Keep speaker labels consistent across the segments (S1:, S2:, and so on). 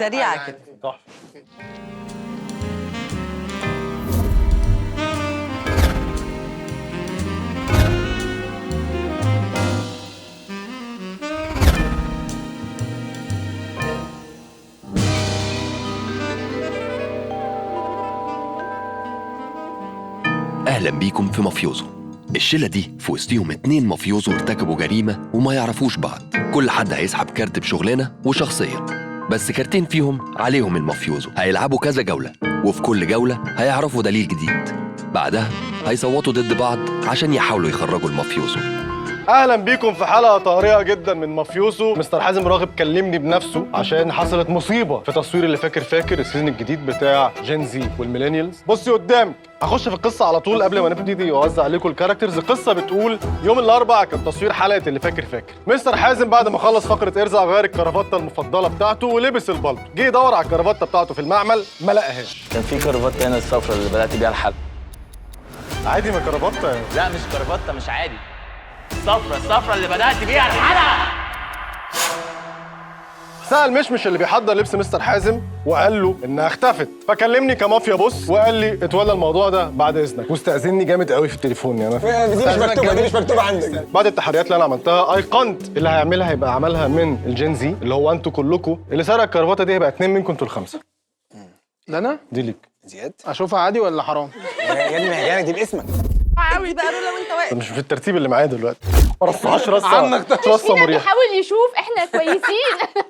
S1: سريعه كده.
S2: تحفه.
S3: أهلا بيكم في مافيوزو. الشلة دي في وسطهم 2 مافيوزو ارتكبوا جريمة وما يعرفوش بعض. كل حد هيسحب كارت بشغلانة وشخصية، بس كارتين فيهم عليهم المافيوزو. هيلعبوا كذا جولة، وفي كل جولة هيعرفوا دليل جديد. بعدها هيصوتوا ضد بعض عشان يحاولوا يخرجوا المافيوزو.
S2: اهلا بيكم في حلقه طارئه جدا من مافيوسو. مستر حازم راغب كلمني بنفسه عشان حصلت مصيبه في تصوير اللي فاكر السيزون الجديد بتاع جين زي والميلينيالز. بصي قدامك، هخش في القصه على طول قبل ما نبتدي اوزع عليكم الكاركترز. القصه بتقول يوم الاربعاء كان تصوير حلقه اللي فاكر. مستر حازم بعد ما خلص فقره ارزع غير الكرافته المفضله بتاعته ولبس البلطو. جه يدور على الكرافته بتاعته في المعمل ما لقاهاش.
S4: كان في كرافته هنا الصفرا اللي بدات بيها الحلقه.
S2: عادي ما كرافته يعني.
S4: لا مش كرافته، مش عادي، الصفرا اللي بدات بيها الحلقه.
S2: سأل مشمش اللي بيحضر لبس مستر حازم وقال له انها اختفت، فكلمني كمافيا بص وقال لي اتولى الموضوع ده بعد اذنك، واستأذني جامد قوي في التليفون. يعني
S5: دي مش مكتوبه عندك.
S2: بعد التحريات اللي انا عملتها ايقنت اللي هيعملها هيبقى عملها من الجينزي اللي هو انتوا كلكم. اللي سرق الكرافته دي هيبقى 2 منكم انتوا ال5.
S5: ده انا
S2: دي ليك.
S5: زياد
S6: اشوفها عادي ولا حرام؟
S5: يا ابني ما هي جايه دي باسمك.
S1: قوي بقى لو انت واقف.
S2: مش في الترتيب اللي معايا دلوقتي. ما رصهاش رصه
S6: عنك
S2: رصه مريحه.
S7: بيحاول يشوف احنا كويسين.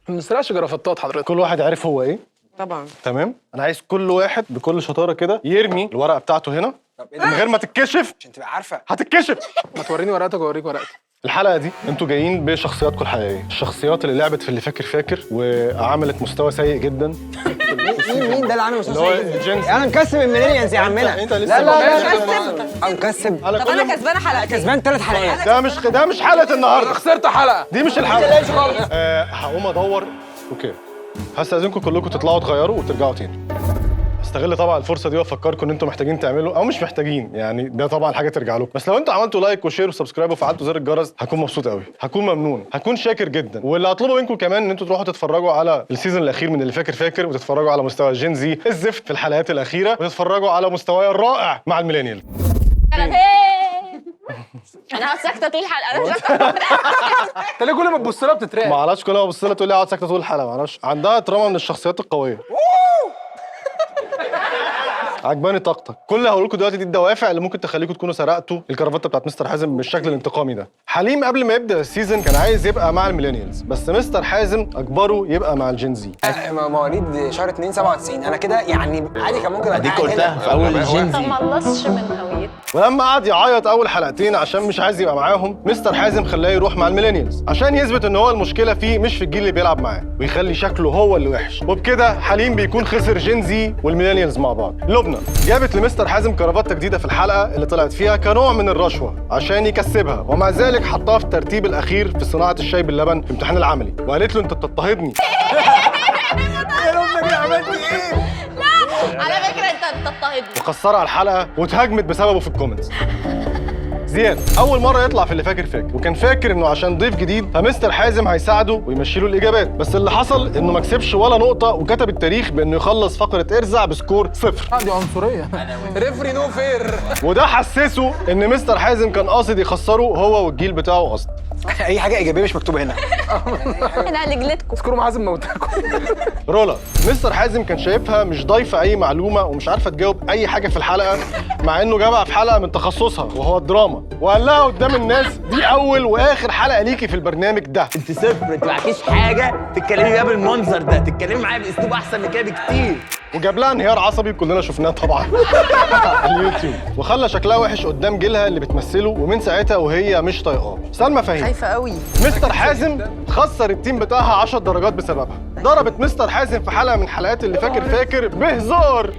S6: ما بنسرقش جرافتات حضرتك.
S2: كل واحد عارف هو ايه.
S1: طبعا.
S2: تمام. انا عايز كل واحد بكل شطاره كده يرمي الورقه بتاعته هنا من غير ما تتكشف.
S5: عشان تبقى عارفه.
S2: هتتكشف.
S6: ما توريني ورقتك واوريك ورقتي.
S2: الحلقه دي انتوا جايين بشخصياتكم الحقيقيه، الشخصيات اللي لعبت في اللي فاكر وعملت مستوى سيء جدا.
S5: مين ده اللي عامل
S2: اللي هو الجينز.
S5: انا مكسب الميلينيالز يا عمنا.
S2: انت لسه
S5: انا مكسب.
S1: طب انا كسبانه حلقه.
S5: كسبان 3 حلقات.
S2: ده مش حلقه النهارده.
S6: خسرت حلقه.
S2: دي مش الحلقه. هقوم ادور. اوكي، هستأذنكم كلكم تطلعوا تغيروا وترجعوا تاني. استغل طبعا الفرصه دي وافكركم ان انتم محتاجين تعملوا او مش محتاجين، يعني ده طبعا حاجه ترجع لكم، بس لو انتوا عملتوا لايك وشير وسبسكرايب وفعلتوا زر الجرس هكون مبسوط قوي، هكون ممنون، هكون شاكر جدا. واللي هطلبه منكم كمان ان انتوا تروحوا تتفرجوا على السيزون الاخير من اللي فاكر وتتفرجوا على مستوى جين زي الزفت في الحلقات الاخيره، وتتفرجوا على مستواي الرائع مع الميلينيال.
S7: انا هقعد ساكته طول الحلقه.
S6: انت ليه كل ما تبص لها بتترعب؟
S2: ما اعرفش، كل ما ابص لها تقول لي اقعد ساكته طول الحلقه، ما اعرفش، عندها تراما من الشخصيات القويه. عجباني طاقتك. كل اللي هقول لكم دلوقتي دي الدوافع اللي ممكن تخليكم تكونوا سرقتوا الكرافته بتاعت مستر حازم بالشكل الانتقامي ده. حليم قبل ما يبدا السيزون كان عايز يبقى مع الميلينيالز، بس مستر حازم اجبره يبقى مع الجينزي.
S5: مواليد شهر 2 97. انا كده يعني عادي كان ممكن
S4: اديك قلتها في اول الجينزي.
S7: ما خلصش من هويته.
S2: ولما قعد يعيط اول حلقتين عشان مش عايز يبقى معاهم، مستر حازم خلاه يروح مع الميلينيالز عشان يثبت ان هو المشكله فيه مش في الجيل اللي بيلعب معاه، ويخلي شكله هو اللي وحش. وبكده حليم بيكون خسر جينزي والميلينيالز مع بعض. لبنى جابت لمستر حازم كرافته جديده في الحلقه اللي طلعت فيها كنوع من الرشوه عشان يكسبها، ومع ذلك حطها في الترتيب الاخير في صناعه الشاي باللبن في امتحان العملي، وقالت له انت بتضطهدني.
S5: يا لبنى دي عملتي ايه؟
S7: على فكره انت بتضطهدني.
S2: وكسرها على الحلقه واتهاجمت بسببه في الكومنتس. زياد اول مره يطلع في اللي فاكر وكان فاكر انه عشان ضيف جديد فمستر حازم هيساعده ويمشي له الاجابات، بس اللي حصل انه ما كسبش ولا نقطه، وكتب التاريخ بانه يخلص فقره ارزع بسكور 0.
S6: دي عنصريه. ريفري نو فير.
S2: وده حسسه ان مستر حازم كان قاصد يخسره هو والجيل بتاعه قصد.
S5: اي حاجه ايجابيه مش مكتوبه هنا.
S7: احنا رجلتكم.
S6: اذكروا معازم موتاكم.
S2: رولا مستر حازم كان شايفها مش ضايفه اي معلومه ومش عارفه تجاوب اي حاجه في الحلقه، مع انه جابها في حلقه من تخصصها وهو الدراما، وقال لها قدام الناس دي اول واخر حلقه ليكي في البرنامج ده.
S4: انت صفر، انت معكيش حاجه تتكلمي بيها بالمنظر ده، تتكلمي معايا باسلوب احسن من كده بكتير.
S2: وجاب لها انهيار عصبي كلنا شفناه طبعا على اليوتيوب، وخلى شكلها وحش قدام جيلها اللي بتمثله، ومن ساعتها وهي مش طايقاه. سلمى فهيم
S1: خايفه قوي.
S2: مستر حازم خسر التيم بتاعها 10 درجات بسببها. ضربت مستر حازم في حلقه من حلقات اللي فاكر بهزار.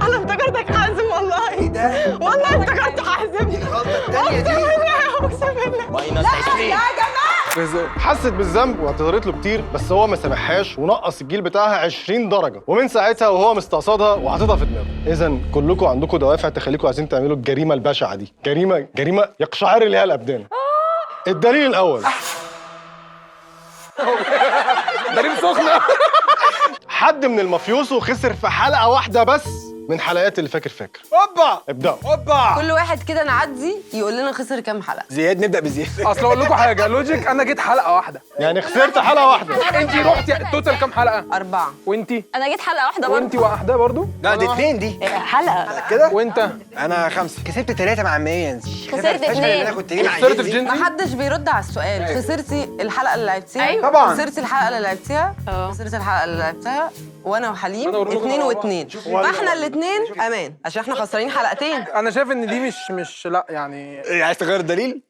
S1: انا افتكرتك حازم والله. ايه ده؟ والله افتكرت حازم.
S5: الغلطه الثانيه دي
S1: اقسم بالله.
S4: ماينس 20.
S1: يا جماعه
S2: حست بالذنب واعتذرت له كتير، بس هو ما سامحهاش ونقص الجيل بتاعها 20 درجه، ومن ساعتها وهو مستقصدها وحاططها في دماغه. اذا كلكم عندكم دوافع تخليكم عايزين تعملوا الجريمه البشعه دي، جريمه يقشعر ليها الابدان. الدليل الاول،
S6: دريم سخنه.
S2: حد من المافيوسو خسر في حلقه واحده بس من حلقات اللي فاكر.
S5: اوبا
S2: ابداوا.
S5: اوبا.
S1: كل واحد كده نعدي يقول لنا خسر كام حلقه.
S5: زياد، نبدا بزياد.
S6: اصل اقول لكم حاجه لوجيك، انا جيت حلقه واحده،
S2: يعني خسرت حلقه واحده.
S6: انت رحتي توتال كام حلقه؟
S1: 4.
S6: وانتي
S7: انا جيت حلقه واحده برضه.
S6: وانتي واحده برضو؟
S5: لا دي 2 دي
S7: حلقه
S5: كده.
S6: وانت
S5: انا 5 كسبت 3 مع ميانز.
S7: خسرت
S5: انا
S7: 2.
S5: كنت جاي مع
S6: خسرت في
S5: جينزي.
S6: جينزي.
S1: محدش بيرد على السؤال. خسرتي الحلقه اللي لعبتيها؟
S7: أيوة.
S5: طبعاً.
S1: خسرتي الحلقه اللي لعبتيها؟
S7: اه.
S1: خسرتي الحلقه اللي لعبتها وانا وحليم
S6: أنا ورولو
S1: 2
S6: مع بعض.
S1: و2. فاحنا الاثنين امان عشان احنا خسرانين حلقتين.
S6: انا شايف ان دي مش لا يعني
S5: إيه، عايز تغير الدليل؟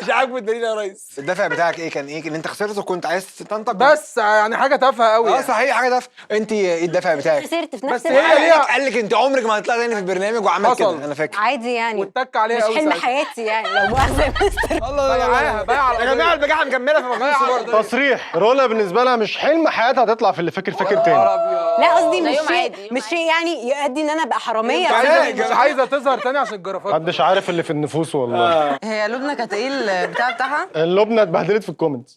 S5: مش عاجبه الدليل يا ريس. الدافع بتاعك ايه؟ كان ايه؟ ان انت خسرت وكنت عايز تنطق
S6: بس يعني حاجه تافهه قوي يعني.
S5: صحيح حاجه دافع. انت ايه الدافع بتاعك؟
S7: خسرت في نفس
S6: بس هي ليها
S5: قال لك انت عمرك ما هتطلع تاني في البرنامج وعمل
S6: حصل.
S5: كده، انا فاكر.
S7: عادي يعني،
S6: واتك عليها
S7: مش
S6: قوي
S7: حلم
S6: ساعتها.
S7: حياتي يعني لو مؤاخذه يا مستر.
S6: بايعاها بايعه على
S5: يا جماعه البجاحه مكمله في مخصوص.
S2: تصريح، رولا بالنسبه لها مش حلم حياتها تطلع في اللي فاكر تاني.
S8: لا قصدي
S7: ده
S8: مش
S7: يوم
S8: شيء
S7: عادي.
S8: مش شيء يعني يؤدي ان انا ابقى حراميه.
S6: مش عايزه تظهر تاني عشان الجرافات.
S2: محدش عارف اللي في النفوس والله.
S1: هي لبنى كانت ايه البتاع بتاعها؟
S2: اللبنه اتبهدلت في الكومنتس.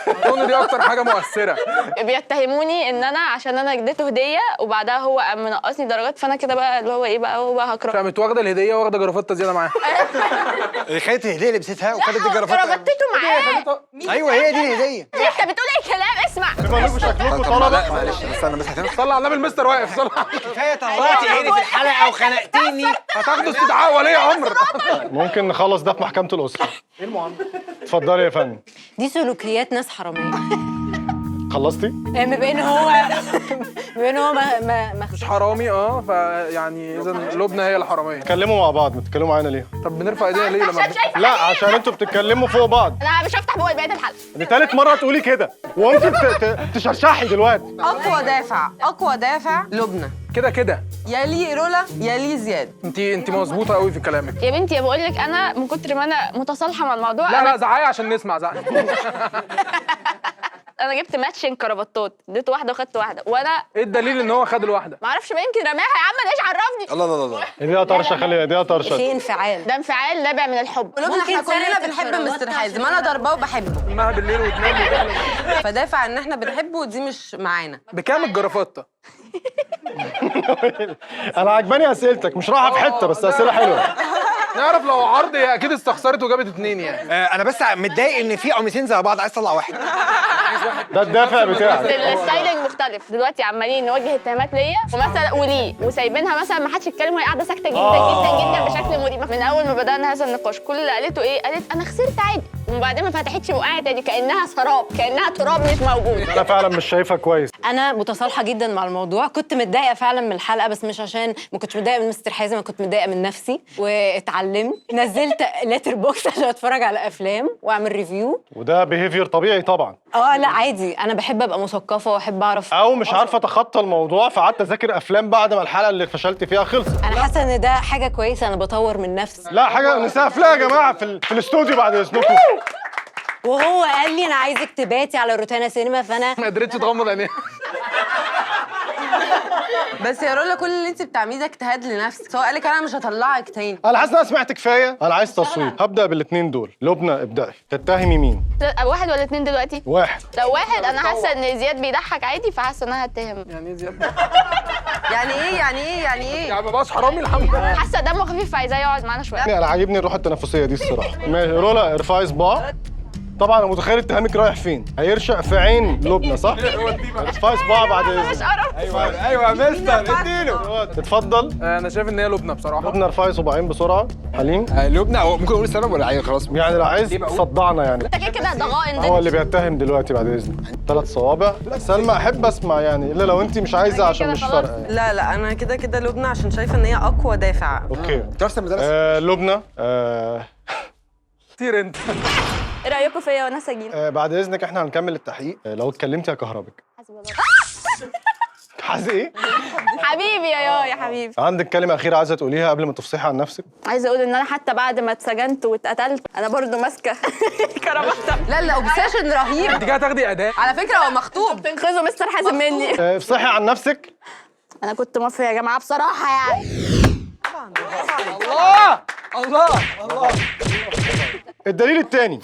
S6: اظن دي اكتر حاجه مؤثره.
S7: بيتهموني ان انا عشان انا اديته هديه وبعدها هو قام منقصني درجات، فانا كده بقى اللي هو ايه بقى، هو بقى هكره.
S6: فقامت واخده الهديه واخده جرافات زياده معاها.
S5: خدت الهديه لبستها وخدت الجرافات.
S7: جرافته معاه.
S5: ايوه هي دي الهديه.
S7: انت بتقول اي كلام، اسمع.
S2: بما انكم شكلكم طلبه،
S5: لا معلش استنى بس هتنفع.
S6: صلى على النبي المستر واقف صلى.
S5: كفايه طلعتي عيني في الحلقه وخنقتيني.
S6: هتاخدوا استدعاء ولي امر.
S2: ممكن نخلص ده في محكمه الاسره. ايه المعامله؟ اتفضلي يا فندم.
S8: دي سلوكيات ناس حراميه.
S2: خلصتي؟
S8: بما ان هو ما
S6: مش حرامي فيعني اذا لبنى هي الحراميه.
S2: اتكلموا مع بعض، بتتكلموا معانا ليه؟
S6: طب بنرفع ايدينا ليه لما
S7: عشان شايفه
S2: لا عشان انتوا بتتكلموا فوق بعض.
S7: انا مش هفتح بوقي بقيه الحلقه.
S2: دي تالت مره تقولي كده وانت تشرشحي دلوقتي.
S1: اقوى دافع لبنى.
S6: كده
S1: يا لي رولا يا لي زياد.
S6: انت مظبوطه قوي في كلامك.
S7: يا بنتي بقول لك انا من كتر ما انا متصالحه مع الموضوع.
S6: لا زعقي عشان نسمع زعقي.
S7: انا جبت ماتشنج كرافتات، اديت واحده وخدت واحده، وانا
S6: ايه الدليل ان هو خد الواحده؟
S7: ما اعرفش بقى، يمكن رماها يا عم، انا ايش عرفني.
S5: الله الله الله.
S2: ايديها طرشه، خلي ايديها طرشه.
S8: شيء انفعال.
S7: ده انفعال نابع من الحب.
S1: لبنى احنا
S8: ممكن
S1: كلنا
S8: سرقة
S1: بنحب
S8: الكرافتة
S1: مستر
S8: عشان
S1: حازم، انا ضرباه وبحبه،
S6: انها بالليل وتنام وتحلم.
S1: فدافع ان احنا بنحبه ودي مش معانا.
S6: بكام الجرافطه؟
S2: انا عجباني اسئلتك، مش رايحه في حته بس اسئله حلوه.
S6: نعرف لو عرض هي اكيد استخسرت وجابت 2 يعني.
S5: انا بس متضايق ان في قميصين زي بعض، عايز اطلع واحد.
S2: ده الدافع بتاعك.
S7: الستايلنج مختلف دلوقتي، عمالين نوجه اتهامات ليا ومثلا وليه وسايبينها مثلا ما حدش يتكلم وهي قاعده ساكته جدا جدا بشكل مريب. من اول ما بدانا هذا النقاش كل اللي قالته ايه؟ قالت انا خسرت عادي، وبعدين ما فتحتش بقعه تاني كانها سراب، كانها تراب مش موجود.
S2: انا فعلا مش شايفها كويس.
S8: انا متصالحه جدا مع الموضوع، كنت متضايقه فعلا من الحلقه بس مش عشان ما كنتش متضايقه من مستر حازم، انا كنت متضايقه من نفسي واتعلمت. نزلت ليتر بوكس عشان اتفرج على افلام واعمل ريفيو.
S2: وده بيهيفير طبيعي طبعا.
S8: لا عادي، انا بحب ابقى مثقفه واحب اعرف.
S2: او مش عارفه اتخطى الموضوع فقعدت اذاكر افلام بعد ما الحلقه اللي فشلت فيها خلصت.
S8: انا حاسه ان ده حاجه كويسه، انا بطور من نفسي.
S2: لا حاجه نسقف لها يا جماعه في الاستوديو بعد اذنكم.
S8: وهو قال لي انا عايزك تباتي على روتانا سينما، فانا
S6: ما قدرتش تغمض عينيها.
S1: بس يا رولا كل اللي انت بتعمليه ده اجتهاد لنفسك، سواء قالك انا مش هطلعك تاني.
S2: انا حاسس ان انا سمعت كفايه، انا عايز تصويت. هبدا بالاثنين دول. لبنى ابدأي. تتهمي مين؟
S7: واحد ولا اتنين دلوقتي؟
S2: واحد.
S7: لو واحد انا حاسه ان زياد بيضحك عادي، فحاسه ان انا هتهم.
S6: يعني ايه زياد؟
S1: يعني ايه
S6: يعني ما بقاش حرامي الحمد لله.
S7: حاسه دمه خفيف فعايزاه يقعد معانا شويه.
S2: انا عاجبني الروح التنافسيه دي الصراحه. ماشي رولا ارفعي صباع. طبعا انا متخيل اتهامك رايح فين؟ هيرشق في عين لبنى صح؟ ارفعي صباع بعد
S7: مش
S2: اذنك.
S7: قرف.
S5: ايوه يا مستر اديله.
S2: اتفضل.
S6: انا شايف ان هي لبنى بصراحه.
S2: لبنى ارفعي صباعين بسرعه. حليم
S5: لبنى هو ممكن اقول السبب ولا عايز خلاص؟
S2: يعني لو عايز صدعنا يعني.
S7: انت كده ضغائن
S2: هو اللي بيتهم دلوقتي بعد اذنك. 3 صوابع. لا سلمى احب اسمع يعني، الا لو انت مش عايزه عشان مش فارقه يعني.
S1: لا انا كده لبنى عشان شايفه ان هي اقوى دافع.
S2: اوكي.
S5: ترسم مدرسه.
S2: لبنى
S6: كتير انت.
S7: ايه رايكم فيا وانا سجين؟
S2: بعد اذنك احنا هنكمل التحقيق. لو اتكلمتي هكهربك. حاسه ايه؟
S7: حبيبي يا حبيبي.
S2: عندك كلمه اخيره عايزه تقوليها قبل ما تفصحي عن نفسك؟
S7: عايزه اقول ان انا حتى بعد ما اتسجنت واتقتلت انا برضو ماسكه كرافته.
S1: لا اوبسيشن رهيب.
S6: انت كده هتاخدي اداء.
S1: على فكره هو مخطوب.
S7: تنقذوا مستر حازم مني.
S2: افصحي عن نفسك.
S7: انا كنت مافيا يا جماعه بصراحه يعني.
S5: الله الله الله.
S2: الدليل التاني،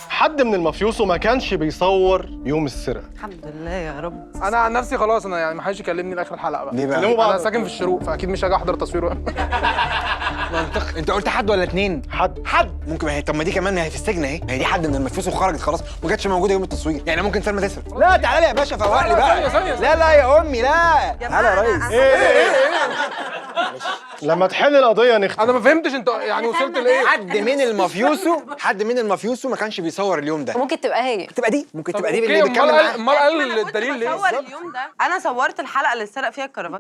S2: حد من المافيوسو ما كانش بيصور يوم السرقه.
S1: الحمد لله يا رب.
S6: انا عن نفسي خلاص، انا يعني ما حدش يكلمني لاخر الحلقه بقى.
S5: ليه بقى؟
S2: كلموا بعض.
S6: انا ساكن في الشروق فاكيد مش هاجي احضر تصوير.
S5: منطق. انت قلت حد ولا اتنين؟
S2: حد
S5: ممكن. ما هي طب ما دي كمان، ما هي في السجن اهي، ما هي دي حد من المفيوس وخرجت خلاص ما كانتش موجوده يوم التصوير، يعني ممكن سلمى تسرق. لا تعالى لي يا باشا فوق لي بقى.
S6: ثانية.
S5: لا لا يا امي لا. تعالى يا ريس.
S2: لما تحل القضيه نختم.
S6: انا ما فهمتش انت يعني وصلت لايه.
S5: حد من المافيوسو ما كانش بيصور اليوم ده.
S8: ممكن تبقى هي.
S5: تبقى دي ممكن تبقى دي
S6: اوكي،
S5: اللي بيتكلم معاها.
S6: امال قال الدليل ليه؟
S1: بصور اليوم ده، انا صورت الحلقه اللي اتسرق فيها الكرافات.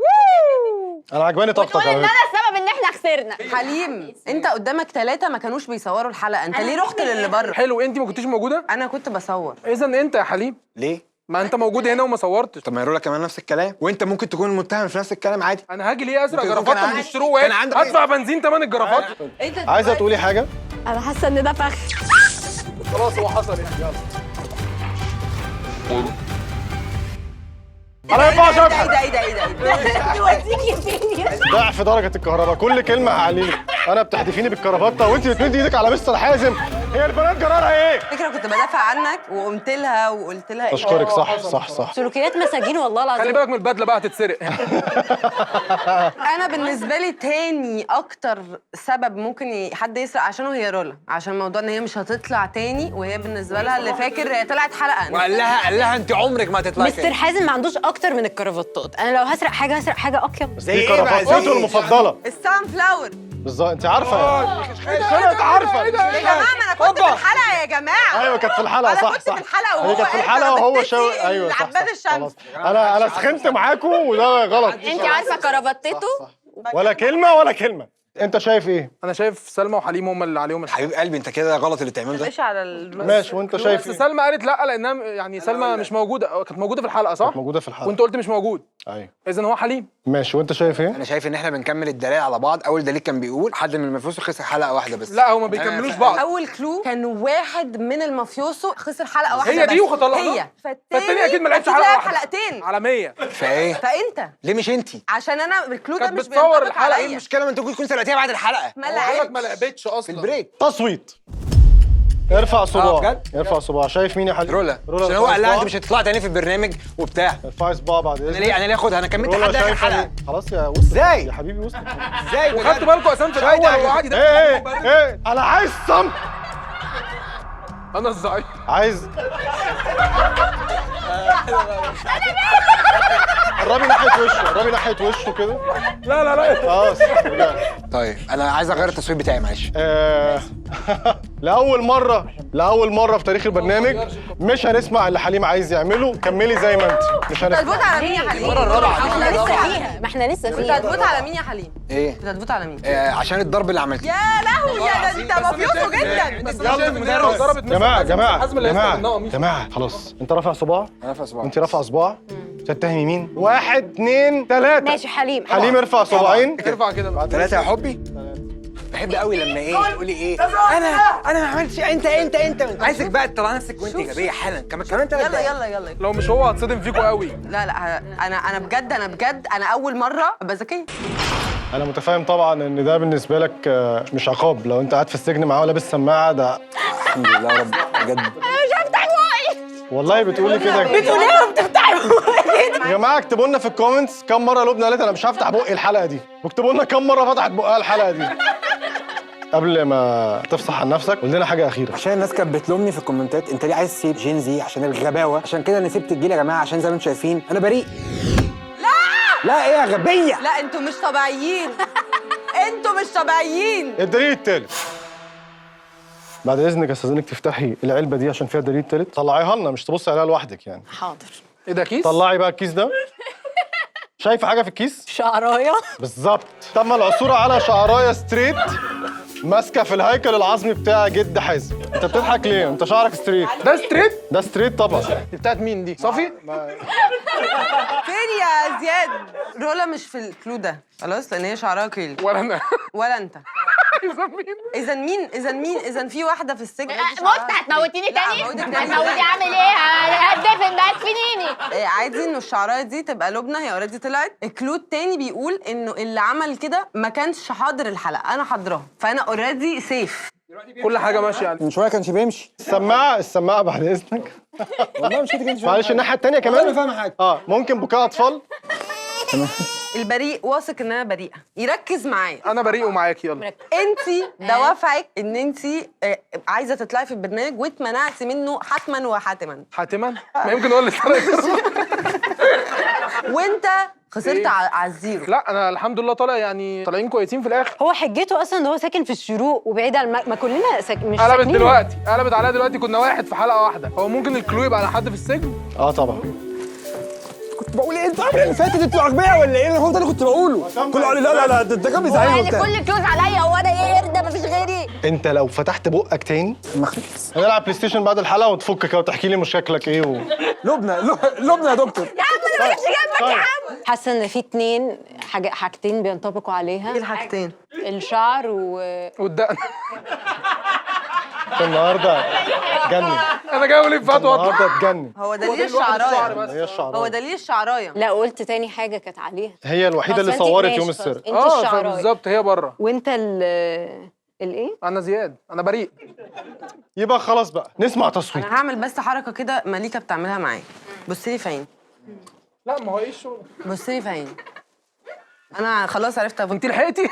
S2: انا عجباني طاقتك
S7: وتقول
S2: على
S7: ان
S2: فكرة.
S7: انا السبب ان احنا خسرنا.
S1: حليم، انت قدامك 3 ما كانوش بيصوروا الحلقه، انت ليه رحت للي بره؟
S6: حلو، انت ما كنتيش موجوده؟
S1: انا كنت بصور.
S6: اذا انت يا حليم،
S5: ليه؟
S6: ما انت موجود هنا وما صورتش.
S5: طب ما يرولا كمان نفس الكلام، وانت ممكن تكون متهم في نفس الكلام عادي.
S6: انا هاجي ليه اسرق
S5: ممكن يكون
S6: جرافات
S5: كان
S6: من
S5: عندك-
S6: الشروق
S5: كان عندك-
S6: ادفع بنزين ثمن الجرافات؟
S2: عايزه تقولي حاجه؟
S7: انا حاسه ان ده فخ.
S6: خلاص هو حصل يعني. يلا.
S2: انا ما ينفعش
S1: ايه
S2: اضحك.
S1: ده ايه ده ايه ده
S7: يوديكي فين؟
S2: ضعف درجه الكهرباء، كل كلمه هعليلك. انا بتحدفيني بالكرافته وانت بتمدي ايدك على مستر حازم. هي البنات جرارها ايه؟
S1: فكره كنت بدافع عنك وقمت لها وقلت لها
S2: اشكرك. صح.
S8: سلوكيات مساجين والله
S6: خلي
S8: العظيم.
S6: بالك من البدله بقى هتتسرق.
S1: انا بالنسبه لي تاني اكتر سبب ممكن حد يسرق عشانه هي رولا، عشان موضوع ان هي مش هتطلع تاني، وهي بالنسبه لها اللي فاكر هي طلعت حلقه.
S5: وقال لها انت عمرك ما هتطلعي
S8: مستر حازم ما عندوش اكتر من الكرافتات. انا لو هسرق حاجه اطيب.
S2: دي كرافتته المفضله.
S1: السان فلاور.
S2: بالظبط، انت عارفه انت عارفه.
S1: يا جماعه ما انا كنت في الحلقه يا جماعه.
S2: ايوه كانت في الحلقه.
S1: أنا
S2: صح
S1: كنت في الحلقة
S2: هي
S1: وهو
S2: كانت في
S1: قال
S2: الحلقه وهو
S1: كرافتتي
S2: شاور. ايوه صح
S1: العباد الشمس.
S2: خلاص. انا سخنت معاكم وده غلط.
S7: انت عارفه كرافتته؟
S2: ولا كلمه. انت شايف ايه؟
S6: انا شايف سلمى وحليم هم اللي عليهم الحق.
S5: حبيب قلبي انت كده غلط اللي تعمله ده.
S1: مش على
S2: ماشي، وانت شايف
S6: بس
S2: ايه؟
S6: سلمى قالت لا لانها يعني سلمى مش موجوده، كانت موجوده في الحلقه صح؟
S2: موجوده في الحلقه.
S6: وانت قلت مش موجود.
S2: ايوه
S6: اذا هو حليم.
S2: ماشي، وانت شايف ايه؟
S5: انا شايف ان احنا بنكمل الدلائل على بعض. اول دليل كان بيقول حد من المفيوسو خسر حلقه واحده بس.
S6: لا هو ما بيكملوش بعض.
S1: اول كلو كان واحد من المافيوسو خسر حلقه واحده
S6: هي دي
S1: بس.
S6: وخطلقها.
S1: هي
S6: فالتاني اكيد ما لعبش
S1: أكيد
S6: حلقه
S1: لعب
S6: واحده.
S1: حلقتين
S6: على 100.
S5: فايه؟
S1: فانت
S5: ليه مش انت؟
S1: عشان انا الكلو ده
S6: كانت
S1: مش
S6: بتصور
S1: بينطبق
S6: الحلقة.
S1: عليا.
S6: ايه
S5: المشكله ما انت ممكن تكون سرقتيها بعد الحلقه
S1: ما
S6: ما
S1: لعبتش
S6: لعبتش اصلا
S5: في البريك.
S2: تصويت. ارفع صباع.
S5: بجد؟
S2: ارفع صباع. شايف مين يا حبيبي؟
S5: رولا عشان هو
S2: ارفع
S5: قال لها
S2: صباع.
S5: انت مش هتطلع تاني في البرنامج وبتاع.
S2: ارفعي صباع بعد اذنك.
S5: انا ليه اخدها؟ انا كملت
S2: رولا
S5: لحد اخر
S2: شايفه
S5: حلقه.
S2: ايه؟ خلاص يا وصل.
S5: ازاي؟
S2: يا حبيبي وصل.
S5: ازاي؟
S6: وخدتوا بالكم اسامه في الاول
S5: شوية
S6: هو قاعد يدافع.
S2: ايه انا عايز صمت.
S6: انا الزعيم.
S2: عايز قربي ناحيه وشه كده.
S6: لا
S2: خلاص رجعت.
S5: طيب انا عايز اغير التصوير بتاعي معلش.
S2: لأول مرة في تاريخ البرنامج مش هنسمع اللي حليم عايز يعمله. كملي زي ما انت. مش
S1: انت
S2: هنسمع.
S1: هتفوت على مين يا حليم؟
S8: احنا لسه فيها، ما احنا لسه
S1: انت
S8: فيها.
S1: هتفوت على مين يا حليم؟
S5: ايه؟
S1: انت هتفوت على مين؟
S5: عشان الضرب اللي عملته.
S1: يا لهوي يا ده انت مافيوسو جدا.
S6: بس انا شايف ان هي لو ضربت
S2: جماعة خلاص. انت رافع صباع
S5: انا في صباعي.
S2: وانت رافع صباع. تتهمي مين؟ 1 2 3.
S8: ماشي حليم.
S2: حليم ارفع صباعين.
S6: ارفع كده بقى.
S5: 3 يا حبي. بحب قوي لما ايه تقولي ايه انا ما عملتش. انت عايزك بقى تطلع نفسك وانت ايجابيه حالا. كمان 3
S1: يلا
S5: دقايق.
S1: يلا يلا.
S6: لو مش هو هتصدم فيكوا قوي.
S1: لا انا بجد انا اول مره ابقى ذكيه.
S2: انا متفاهم طبعا ان ده بالنسبة لك مش عقاب. لو انت قاعد في السجن معاه ولابس سماعة ده.
S5: الحمد لله يا رب بجد.
S2: والله بتقولي كده.
S1: بتقول ايه وبتفتحي
S2: يا جماعه اكتبوا لنا في الكومنتس كم مره لبنى قالت انا مش هفتح بقي الحلقه دي، واكتبوا لنا كم مره فتحت بقها الحلقه دي. قبل ما تفصح عن نفسك قول لنا حاجه اخيره.
S5: عشان الناس كانت بتلومني في الكومنتات انت ليه عايز تسيب جين زي عشان الغباوه، عشان كده انا سبت الجيل يا جماعه عشان زي ما انتم شايفين انا بريء. لا ايه يا غبيه.
S1: لا انتوا مش طبيعيين. انتوا مش طبيعيين.
S2: الدليل الثالث. بعد اذنك استاذنك تفتحي العلبه دي عشان فيها الدليل الثالث. طلعيها لنا مش تبصي عليها لوحدك يعني.
S8: حاضر.
S6: ايه ده كيس؟
S2: طلعي بقى الكيس ده. شايفه حاجه في الكيس؟
S8: شعرايه.
S2: بالظبط. تم العثور على شعرايه ستريت ماسكه في الهيكل العظمي بتاع جد حازم. انت بتضحك ليه؟ انت شعرك ستريت.
S6: ده ستريت؟
S2: ده ستريت طبعا.
S6: دي بتاعت مين دي؟ صافي؟
S1: فين يا زياد؟ رولا مش في الكلو ده خلاص لان هي شعرها كيل.
S6: ولا انا.
S1: ولا انت. اذا في واحده في السجن.
S7: مت هتموتيني تاني؟
S1: هموتك تاني.
S7: هتموتي اعمل ايه؟ هتدفن بقى تفنيني.
S1: عادي انه الشعرايه دي تبقى لبنى. هي اوريدي طلعت. الكلو التاني بيقول انه اللي عمل كده ما كانش حاضر الحلقه. انا حاضراه فانا اوريدي سيف.
S6: كل حاجه ماشيه يعني.
S5: من شويه كانش بيمشي.
S2: السماعه بعد اذنك.
S5: والله مش هتيجي انت
S2: معلش الناحيه الثانيه
S5: والله ما
S2: كمان.
S5: فاهم حاجه.
S2: ممكن بكاء اطفال.
S1: البريء واثق ان انا بريئه، يركز معايا.
S6: انا بريء ومعاكي يلا.
S1: انت دوافعك ان انت عايزه تطلعي في البرنامج واتمنعتي منه حتما وحاتما،
S6: حاتما ما يمكن هو اللي سرق.
S1: وانت خسرت
S6: إيه؟
S1: على الزيرو.
S6: لا انا الحمد لله طالع يعني طالعين كويسين في الاخر.
S8: هو حجته اصلا ان هو ساكن في الشروق وبعيد عن ما كلنا مش
S6: قلبت
S8: ساكنين.
S6: دلوقتي، قلبت عليا دلوقتي. كنا واحد في حلقه واحده. هو ممكن الكلو يبقى على حد في السجن؟
S2: طبعا.
S5: كنت بقول ايه؟ انتوا اللي فاتت انتوا اغبياء ولا ايه؟ هو ده اللي كنت بقوله. كله قال لي لا ده كان بيزعلني وبتاع.
S7: كل كلوز عليا، هو انا ايه قرده مفيش غيري؟
S2: انت لو فتحت بقك تاني
S5: مخلص.
S2: هنلعب بلاي ستيشن بعد الحلقه وتفك كده وتحكي لي مشاكلك ايه
S5: لبنى يا دكتور.
S7: يا عم انا مش جنبك يا عم.
S8: حاسه ان في اتنين حاجتين بينطبقوا عليها.
S1: ايه الحاجتين؟
S8: الشعر
S6: والدقن.
S2: النهارده اتجنن.
S6: انا جاي اقول ايه فتوى.
S2: النهارده اتجنن.
S1: هو دليل الشعرايه.
S2: هي الشعرايه.
S1: هو دليل الشعرايه.
S8: لا قلت تاني حاجه كانت عليها.
S2: هي الوحيده اللي
S8: خلاص، فأنت
S2: صورت
S8: ماشي
S2: يوم
S8: خلاص.
S2: السرقه.
S8: انت الشعرايه
S6: بالظبط هي بره.
S8: وانت الايه؟
S6: انا زياد، انا بريء.
S2: يبقى خلاص بقى نسمع تصويت.
S1: انا هعمل بس حركه كده مليكه بتعملها معايا. بصي لي في عيني.
S6: لا ما هو ايه الشغل؟
S1: بصي لي في عيني. انا خلاص عرفت
S6: انت لحقتي؟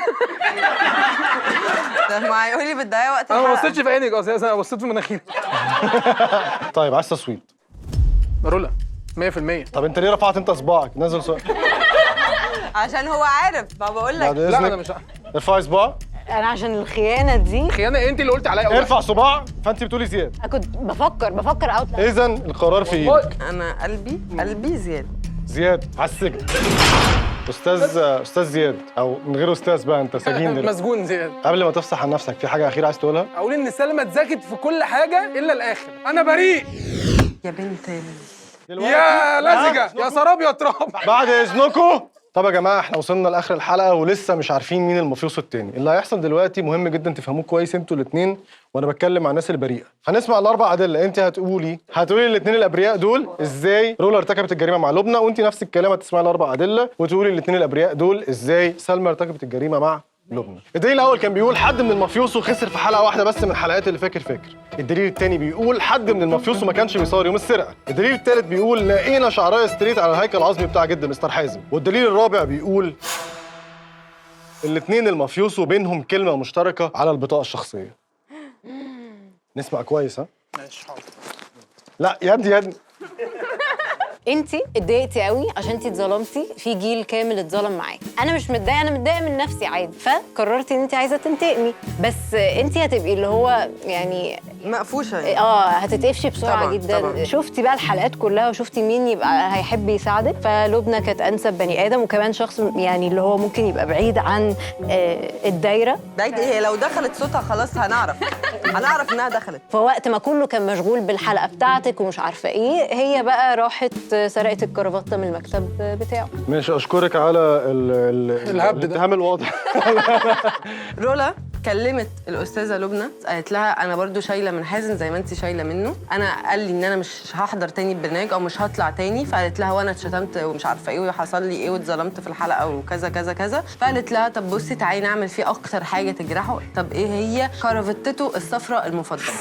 S1: طب ما هيقول لي بتضيعي وقت
S6: انا ما
S1: الحلقة.
S6: بصيتش في عينك اساسا، انا بصيت في مناخيرك.
S2: طيب عايز تصويت.
S6: رولا 100%.
S2: طب انت ليه رفعت انت صباعك؟ نزل صباعك.
S1: عشان هو عارف، ما بقول لك.
S2: بعد
S6: لا انا
S2: اذنك
S6: مش
S2: ارفعي صباع.
S8: انا عشان الخيانه دي
S6: خيانه. انت اللي قلتي عليا اول
S2: ارفع صباع. فانت بتقولي زياد.
S8: انا كنت بفكر اوت.
S2: اذا القرار في ايدك.
S1: انا قلبي زياده.
S2: زياد على السجن. استاذ زياد، او من غير استاذ بقى، انت سجين دلوقتي.
S6: مسجون زياد.
S2: قبل ما تفصح عن نفسك في حاجه اخيره عايز تقولها؟
S6: اقول ان سلمى اتذاكت في كل حاجه الا الاخر. انا بريء.
S1: يا بنت
S6: يا لزجه يا سراب يا تراب.
S2: بعد اذنكم. طب يا جماعه احنا وصلنا لاخر الحلقه ولسه مش عارفين مين المفيوس التاني. اللي هيحصل دلوقتي مهم جدا تفهموه كويس انتوا الاثنين، وانا بتكلم مع الناس البريئه. هنسمع الاربع ادله. انت هتقولي الاثنين الابرياء دول ازاي رولا ارتكبت الجريمه مع لبنى، وانت نفس الكلام هتسمعي الاربع ادله وتقولي الاثنين الابرياء دول ازاي سلمى ارتكبت الجريمه مع لبنى. الدليل الاول كان بيقول حد من المافيوسو خسر في حلقه واحده بس من الحلقات اللي فاكر. الدليل الثاني بيقول حد من المافيوسو ما كانش بيصور يوم السرقه. الدليل الثالث بيقول لقينا شعرايه ستريت على الهيكل العظمي بتاع جد مستر حازم. والدليل الرابع بيقول الاثنين المافيوسو بينهم كلمه مشتركه على البطاقه الشخصيه. نسمع كويس. ها
S6: ماشي حاضر.
S2: لا يد
S8: انت اتضايقتي قوي عشان انت اتظلمتي في جيل كامل اتظلم معاك. انا مش متضايقه، انا متضايقه من نفسي عادي، فقررتي ان انت عايزه تنتقمي، بس انت هتبقي اللي هو يعني
S1: مقفوشه يعني.
S8: هتتقفشي بسرعه
S1: طبعاً،
S8: جدا.
S1: طبعاً.
S8: شفتي بقى الحلقات كلها وشفتي مين يبقى هيحب يساعدك، فلبنى كانت انسب بني ادم، وكمان شخص يعني اللي هو ممكن يبقى بعيد عن الدايره.
S1: بعيد ايه؟ لو دخلت صوتها خلاص هنعرف انها دخلت.
S8: فوقت ما كله كان مشغول بالحلقه بتاعتك ومش عارفه ايه، هي بقى راحت سرقت الكرافته من المكتب بتاعه.
S2: ماشي. اشكرك على
S6: الهبد ده.
S2: الاتهام الواضح.
S1: رولا كلمت الاستاذه لبنى، قالت لها انا برضو شايله من حازم زي ما انت شايله منه، انا قال لي ان انا مش هحضر تاني البرنامج او مش هطلع تاني، فقالت لها وانا اتشتمت ومش عارفه ايه وحصل لي ايه واتظلمت في الحلقه وكذا كذا كذا. فقالت لها طب بصي تعالي نعمل فيه اكتر حاجه تجرحه. طب ايه هي؟ كرافتته الصفراء المفضله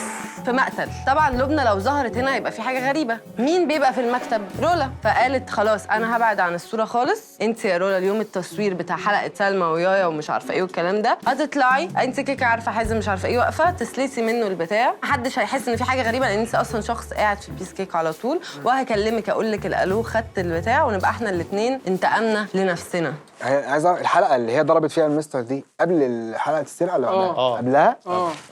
S1: في مقتل. طبعا لبنى لو ظهرت هنا يبقى في حاجه غريبه، مين بيبقى في المكتب؟ رولا. فقالت خلاص انا هبعد عن الصوره خالص، انت يا رولا اليوم التصوير بتاع حلقه سلمى ويايا ومش عارفه ايه والكلام ده هتطلعي انت كيكه عارفه حازم مش عارفه ايه واقفه تسلسي منه البتاع، محدش هيحس ان في حاجه غريبه لان انت اصلا شخص قاعد في بيس كيك على طول، وهكلمك اقول لك الالو خدت البتاع ونبقى احنا الاثنين انتقمنا لنفسنا.
S5: عايز اعرف الحلقه اللي هي ضربت فيها المستر دي قبل حلقه السرقه ولا بعدها؟ قبلها؟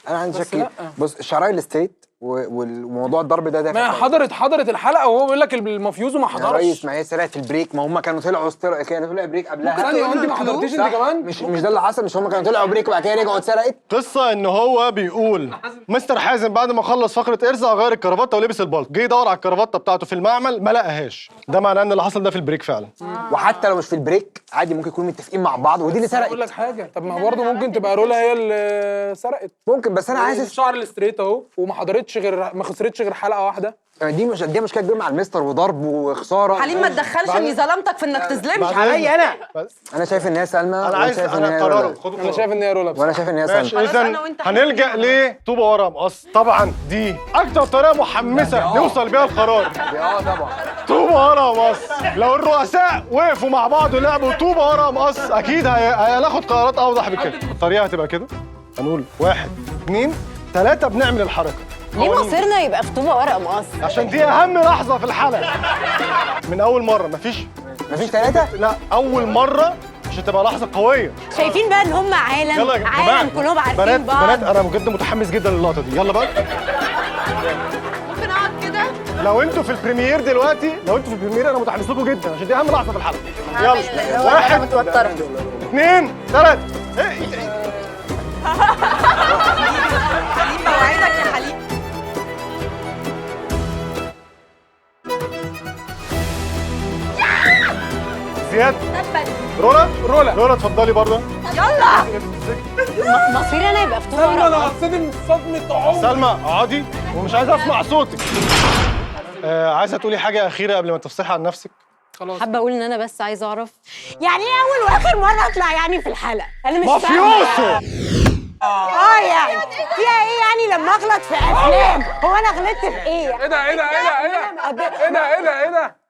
S5: انا عندي شك. بص الشعرايه الستريت وموضوع الضرب ده
S6: ما حضرت الحلقه وهو بيقول لك المافيوزو ما حضرش.
S5: يا ريس ما هي سرقت في البريك، ما هم كانوا طلعوا كانوا طلعوا بريك قبلها.
S6: ثانيه انت ما حضرتيش انت كمان؟
S5: مش ده اللي حصل؟ مش هم كانوا طلعوا بريك وبعد كده رجعوا اتسرقت؟
S2: قصه ان هو بيقول مستر حازم بعد ما خلص فقره ارزع غير الكرافته ولبس البلط، جه يدور على الكرافته بتاعته في المعمل ما لقاهاش. ده معناه ان اللي حصل ده في البريك فعلا.
S5: وحتى لو مش في البريك عادي ممكن يكونوا متفقين مع بعض ودي اللي سرقت.
S6: اقول لك حاجه، طب ما برضه ممكن تبقى رولا هي اللي سرقت.
S5: ممكن، بس انا عايز
S6: الشعر الستريت اهو وما حضرتش خسرتش غير حلقه واحده.
S5: دي مشكله كبيره مع المستر وضرب وخساره.
S1: حليم ما تدخلش اني ظلمتك في انك تظلمش
S2: بعد
S1: عليا
S2: إذنك.
S1: انا.
S5: انا شايف ان هي سلمى.
S2: انا عايز انا قراره
S6: انا شايف ان هي رولا
S5: وانا شايف ان هي
S2: ماشي.
S5: سلمى.
S2: اذا هنلجا لطوبه ورا مقص. طبعا دي اكتر طريقه محمسه نوصل بيها القرار.
S5: طبعا
S2: طوبه ورا مقص. لو الرؤساء وقفوا مع بعض ولعبوا طوبه ورا مقص اكيد هناخد قرارات اوضح بكده. الطريقه هتبقى كده، هنقول 1 2 3 بنعمل الحركه.
S8: ليه مصيرنا يبقى في طوبه ورق مقص؟
S2: عشان دي اهم لحظه في الحلقه. من اول مره مفيش
S5: 3.
S2: لا اول مره مش هتبقى لحظه قويه.
S8: شايفين بقى ان هم عالم
S2: يلا يا جماعه
S8: عالم كلهم عارفين
S2: بنات
S8: بعض.
S2: بنات انا بجد متحمس جدا للقطه دي. يلا بقى
S1: ممكن اقعد كده؟
S2: لو انتوا في البريمير دلوقتي، لو انتوا في البريمير انا متحمس لكم جدا عشان دي اهم لحظه في الحلقه. يلا 1 2 3.
S1: حليم بوعدك يا حليم.
S2: زياد رولا اتفضلي برضه.
S8: مصيري انا يبقى في طوبه
S6: سلمى
S8: ورق
S6: انا
S8: مقص.
S6: هتصدم صدمه عمر.
S2: سلمى اقعدي ومش عايز اسمع صوتك. عايزه تقولي حاجه اخيره قبل ما تفصحي عن نفسك؟
S8: حابه اقول ان انا بس عايزه اعرف يعني ايه اول واخر مره اطلع يعني في الحلقه. انا مش
S2: مافيوسو.
S8: يعني فيها ايه يعني لما اغلط في افلام؟ هو انا غلطت في ايه؟
S6: ايه ده ايه ده ايه ده ايه ده ايه ده ايه ده ايه ده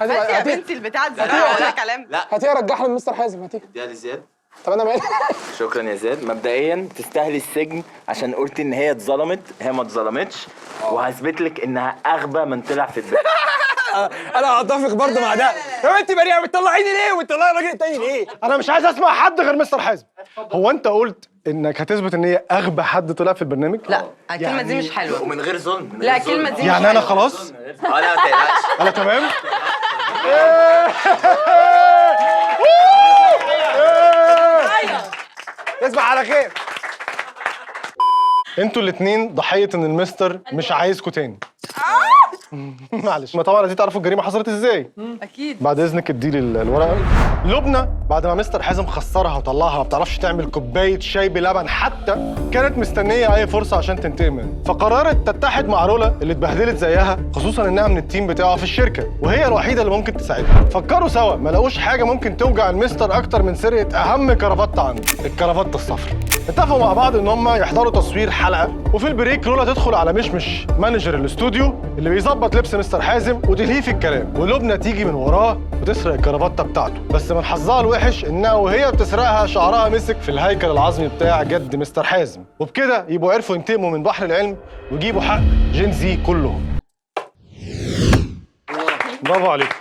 S1: بس يا بنتي البتاع دي ولا كلام.
S6: هاتيها رجعها لمستر حازم. هاتيها
S4: اديها لزياد.
S6: طب انا مالي.
S4: شكرا يا زياد. مبدئيا تستاهلي السجن عشان قلت ان هي اتظلمت. هي ما اتظلمتش، وهثبت لك انها اغبى من طلع في البيت.
S5: انا اتفق برضه مع ده. طب انت بريئه بتطلعيني ليه وبتطلعي الراجل التاني ليه؟
S2: انا مش عايز اسمع حد غير مستر حازم. هو انت قلت انك هتثبت ان هي اغبى حد طلع في البرنامج؟
S1: لا الكلمه دي مش حلوه.
S4: ومن غير ظلم.
S1: لا الكلمه دي مش
S2: يعني انا
S1: حلوة.
S2: خلاص
S4: لا ما تقلقش.
S2: انا تمام.
S5: تصبح على خير.
S2: انتوا الاثنين ضحيه ان المستر مش عايزكوا تاني. معلش. ما طبعا عايزين تعرفوا الجريمه حصلت ازاي.
S1: اكيد.
S2: بعد اذنك اديلي الورقه. لبنى بعد ما مستر حازم خسرها وطلعها ما بتعرفش تعمل كوبايه شاي بلبن حتى، كانت مستنيه اي فرصه عشان تنتقم منه، فقررت تتحد مع رولا اللي اتبهدلت زيها، خصوصا انها من التيم بتاعها في الشركه وهي الوحيده اللي ممكن تساعدها. فكروا سوا ما لقوش حاجه ممكن توجع المستر اكتر من سرقه اهم كرافته عنده، الكرافته الصفراء. اتفقوا مع بعض ان هم يحضروا تصوير حلقه، وفي البريك رولا تدخل على مشمش مانجر الاستوديو اللي بيظبط لبس مستر حازم وتلهيه في الكلام، ولبنى تيجي من وراه وتسرق الكرافته بتاعته. بس من حظها الوحش انها وهي بتسرقها شعرها مسك في الهيكل العظمي بتاع جد مستر حازم، وبكده يبقوا عرفوا ينتقموا من بحر العلم ويجيبوا حق جين زي كلهم. برافو عليكم.